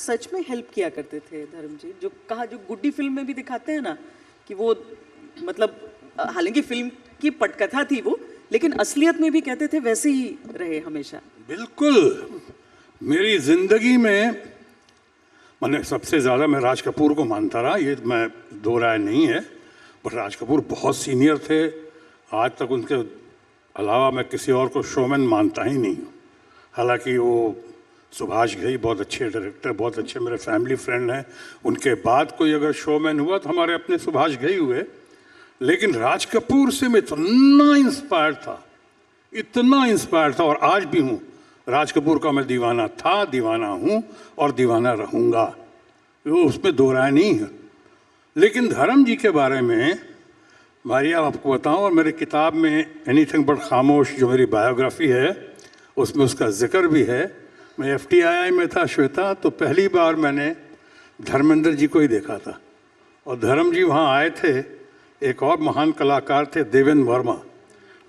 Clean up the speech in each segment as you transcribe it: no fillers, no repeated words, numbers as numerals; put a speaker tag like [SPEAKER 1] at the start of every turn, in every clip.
[SPEAKER 1] सच में हेल्प किया करते थे धर्म जी? जो कहा, जो गुड्डी फिल्म में भी दिखाते हैं ना कि वो मतलब हालांकि फिल्म की पटकथा थी वो, लेकिन असलियत में भी कहते थे वैसे ही रहे हमेशा।
[SPEAKER 2] बिल्कुल। मेरी जिंदगी में मैंने सबसे ज़्यादा मैं राज कपूर को मानता रहा, ये मैं दो राय नहीं है, पर राज कपूर बहुत सीनियर थे। आज तक उनके अलावा मैं किसी और को शोमैन मानता ही नहीं हूँ। हालांकि वो सुभाष घई बहुत अच्छे डायरेक्टर, बहुत अच्छे मेरे फैमिली फ्रेंड हैं, उनके बाद कोई अगर शोमैन हुआ तो हमारे अपने सुभाष घई हुए। लेकिन राज कपूर से मैं इतना इंस्पायर्ड था और आज भी हूँ। राज कपूर का मैं दीवाना था, दीवाना हूँ और दीवाना रहूँगा, वो उसमें दो राय नहीं है। लेकिन धर्म जी के बारे में मारिया आपको बताऊं, और मेरी किताब में एनीथिंग बट खामोश जो मेरी बायोग्राफी है उसमें उसका जिक्र भी है। मैं FTII में था श्वेता, तो पहली बार मैंने धर्मेंद्र जी को ही देखा था और धर्म जी वहाँ आए थे। एक और महान कलाकार थे देवेंद्र वर्मा,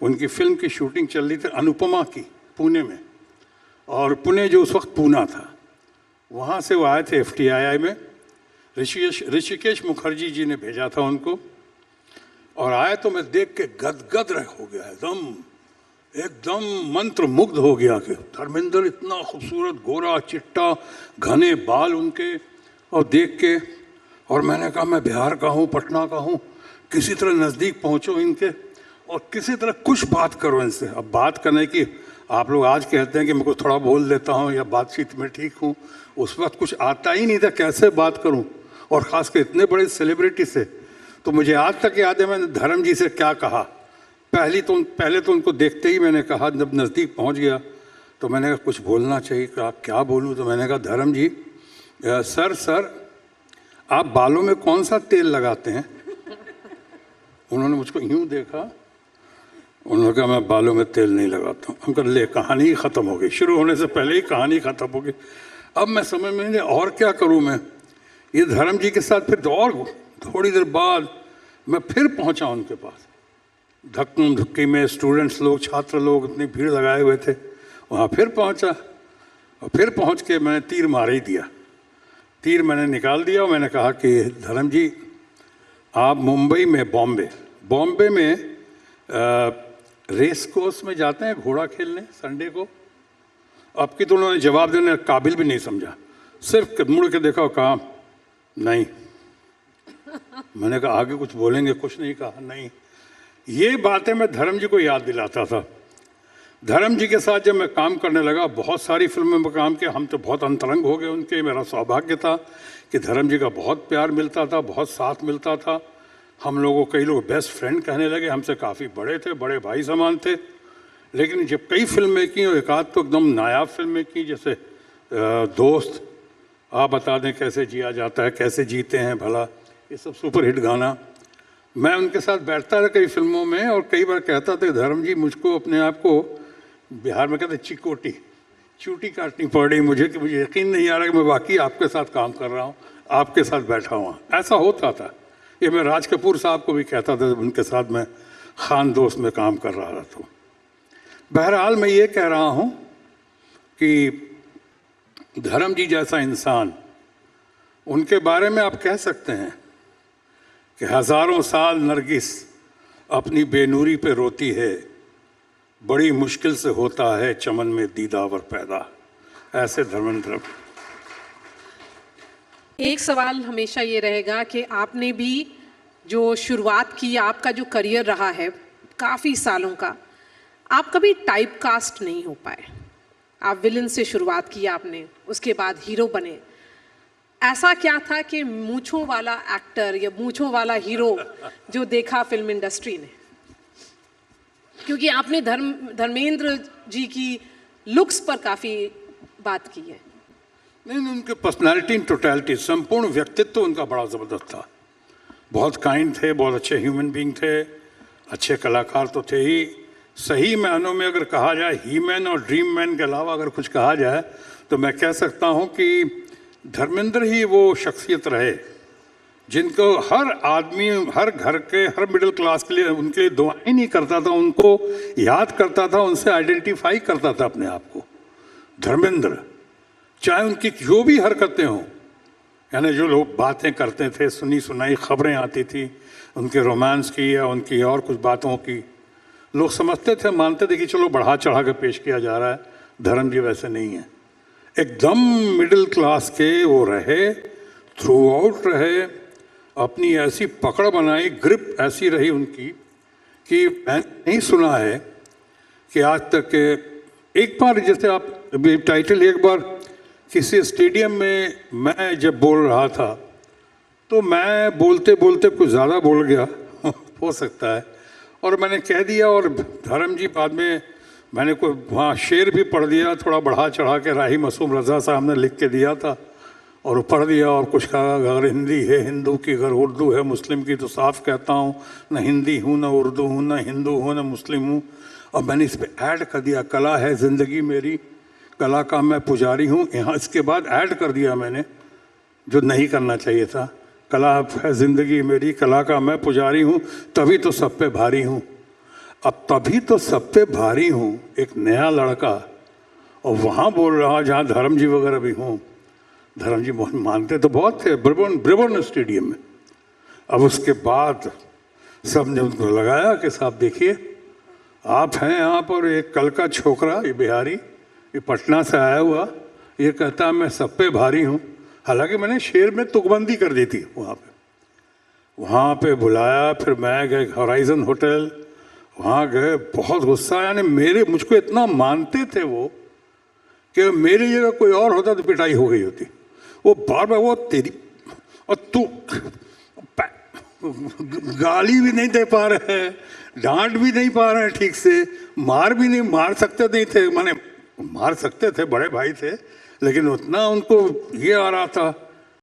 [SPEAKER 2] उनकी फिल्म की शूटिंग चल रही थी अनुपमा की पुणे में, और पुणे जो उस वक्त पूना था, वहाँ से वो आए थे FTII में। ऋषिकेश मुखर्जी जी ने भेजा था उनको, और आए तो मैं देख के गदगद हो गया, एकदम मंत्र मुग्ध हो गया कि धर्मेंद्र इतना खूबसूरत, गोरा चिट्टा, घने बाल उनके, और देख के, और मैंने कहा मैं बिहार का हूँ, पटना का हूँ, किसी तरह नज़दीक पहुँचो इनके और किसी तरह कुछ बात करो इनसे। अब बात करने की, आप लोग आज कहते हैं कि मैं कुछ थोड़ा बोल लेता हूँ या बातचीत में ठीक हूँ, उस वक्त कुछ आता ही नहीं था, कैसे बात करूँ, और ख़ास कर इतने बड़े सेलिब्रिटी से। तो मुझे आज तक याद है मैंने धर्म जी से क्या कहा। पहले तो उनको देखते ही मैंने कहा, जब नज़दीक पहुंच गया तो मैंने कहा कुछ बोलना चाहिए, कहा क्या बोलूं, तो मैंने कहा धर्म जी सर आप बालों में कौन सा तेल लगाते हैं? उन्होंने मुझको यूं देखा, उन्होंने कहा मैं बालों में तेल नहीं लगाता हूँ। हम कहा ले, कहानी ही ख़त्म हो गई, शुरू होने से पहले ही कहानी ख़त्म हो गई। अब मैं समझ में नहीं और क्या करूँ मैं। ये धर्म जी के साथ फिर और थोड़ी देर बाद मैं फिर पहुंचा उनके पास, धक्कम धुक्की में स्टूडेंट्स लोग, छात्र लोग इतनी भीड़ लगाए हुए थे, वहाँ फिर पहुंचा, और फिर पहुंच के मैंने तीर मार ही दिया, तीर मैंने निकाल दिया और मैंने कहा कि धर्म जी आप मुंबई में, बॉम्बे में रेस कोर्स में जाते हैं घोड़ा खेलने संडे को? आपकी तो उन्होंने जवाब देने काबिल भी नहीं समझा, सिर्फ मुड़ के देखा और कहा नहीं। मैंने कहा आगे कुछ बोलेंगे, कुछ नहीं कहा, नहीं। ये बातें मैं धर्म जी को याद दिलाता था। धर्म जी के साथ जब मैं काम करने लगा, बहुत सारी फिल्मों में काम किया, हम तो बहुत अंतरंग हो गए उनके। मेरा सौभाग्य था कि धर्म जी का बहुत प्यार मिलता था, बहुत साथ मिलता था। हम लोगों, कई लोग बेस्ट फ्रेंड कहने लगे, हमसे काफ़ी बड़े थे, बड़े भाई समान थे। लेकिन जब कई फिल्में की, और एक आध तो एकदम नायाब फिल्में की, जैसे दोस्त, आप बता दें कैसे जिया जाता है, कैसे जीते हैं भला, ये सब सुपरहिट गाना। मैं उनके साथ बैठता रहा कई फिल्मों में, और कई बार कहता था धर्म जी मुझको अपने आप को, बिहार में कहते चूटी काटनी पड़ी मुझे, कि मुझे यकीन नहीं आ रहा कि मैं वाकई आपके साथ काम कर रहा हूँ, आपके साथ बैठा हुआ। ऐसा होता था। ये मैं राज कपूर साहब को भी कहता था, उनके साथ मैं खान दोस्त में काम कर रहा था। तो बहरहाल मैं ये कह रहा हूँ कि धर्म जी जैसा इंसान, उनके बारे में आप कह सकते हैं कि हजारों साल नरगिस अपनी बेनूरी पे रोती है, बड़ी मुश्किल से होता है चमन में दीदावर पैदा। ऐसे धर्मेंद्र।
[SPEAKER 3] एक सवाल हमेशा ये रहेगा कि आपने भी जो शुरुआत की, आपका जो करियर रहा है काफ़ी सालों का, आप कभी टाइप कास्ट नहीं हो पाए। आप विलन से शुरुआत की आपने, उसके बाद हीरो बने। ऐसा क्या था कि मूंछों वाला एक्टर या मूंछों वाला हीरो जो देखा फिल्म इंडस्ट्री ने? क्योंकि आपने धर्मेंद्र जी की लुक्स पर काफ़ी बात की है।
[SPEAKER 2] नहीं, उनके पर्सनालिटी इन टोटलिटी, संपूर्ण व्यक्तित्व उनका बड़ा ज़बरदस्त था। बहुत काइंड थे, बहुत अच्छे ह्यूमन बीइंग थे, अच्छे कलाकार तो थे ही। सही मायनों में अगर कहा जाए, ही मैन और ड्रीम मैन के अलावा अगर कुछ कहा जाए, तो मैं कह सकता हूँ कि धर्मेंद्र ही वो शख्सियत रहे जिनको हर आदमी, हर घर के, हर मिडिल क्लास के लिए उनके लिए दुआएं नहीं करता था, उनको याद करता था, उनसे आइडेंटिफाई करता था अपने आप को। धर्मेंद्र चाहे उनकी जो भी हरकतें हों, यानी जो लोग बातें करते थे, सुनी सुनाई खबरें आती थी उनके रोमांस की या उनकी और कुछ बातों की, लोग समझते थे, मानते थे कि चलो बढ़ा चढ़ा के पेश किया जा रहा है। धर्म जी वैसे नहीं है, एकदम मिडिल क्लास के वो रहे, थ्रू आउट रहे, अपनी ऐसी पकड़ बनाई, ग्रिप ऐसी रही उनकी कि मैंने नहीं सुना है कि आज तक के एक बार, जैसे आप अभी टाइटल, एक बार किसी स्टेडियम में मैं जब बोल रहा था तो मैं बोलते बोलते कुछ ज़्यादा बोल गया हो सकता है, और मैंने कह दिया, और धर्म जी बाद में मैंने कोई वहाँ शेर भी पढ़ दिया, थोड़ा बढ़ा चढ़ा के, राही मासूम रज़ा साहब ने लिख के दिया था और पढ़ दिया, और कुछ कहा अगर हिंदी है हिंदू की, अगर उर्दू है मुस्लिम की, तो साफ कहता हूँ न हिंदी हूँ, न उर्दू हूँ, न हिंदू हूँ, न मुस्लिम हूँ। और मैंने इस पर ऐड कर दिया, कला है ज़िंदगी मेरी, कला का मैं पुजारी हूँ। यहाँ इसके बाद ऐड कर दिया मैंने, जो नहीं करना चाहिए था, कला है ज़िंदगी मेरी, कला का मैं पुजारी हूँ, तभी तो सब पे भारी हूँ। अब तभी तो सब पे भारी हूँ, एक नया लड़का, और वहाँ बोल रहा जहाँ धर्म जी वगैरह भी हों। धर्म जी मानते तो बहुत थे ब्रिबन स्टेडियम में। अब उसके बाद सब ने उनको लगाया कि साहब देखिए, आप हैं यहाँ पर एक कल का छोकरा, ये बिहारी, ये पटना से आया हुआ, ये कहता मैं सब पे भारी हूँ। हालांकि मैंने शेर में तुकबंदी कर दी थी वहाँ पे बुलाया, फिर मैं गए हॉराइजन होटल, वहाँ गए, बहुत गुस्सा, यानी मुझको इतना मानते थे वो कि मेरी जगह कोई और होता तो पिटाई हो गई होती। वो बार बार वो तेरी, और तू गाली भी नहीं दे पा रहे हैं, डांट भी नहीं पा रहे हैं ठीक से, मार भी नहीं, मार सकते नहीं थे, माने मार सकते थे, बड़े भाई थे, लेकिन उतना उनको ये आ रहा था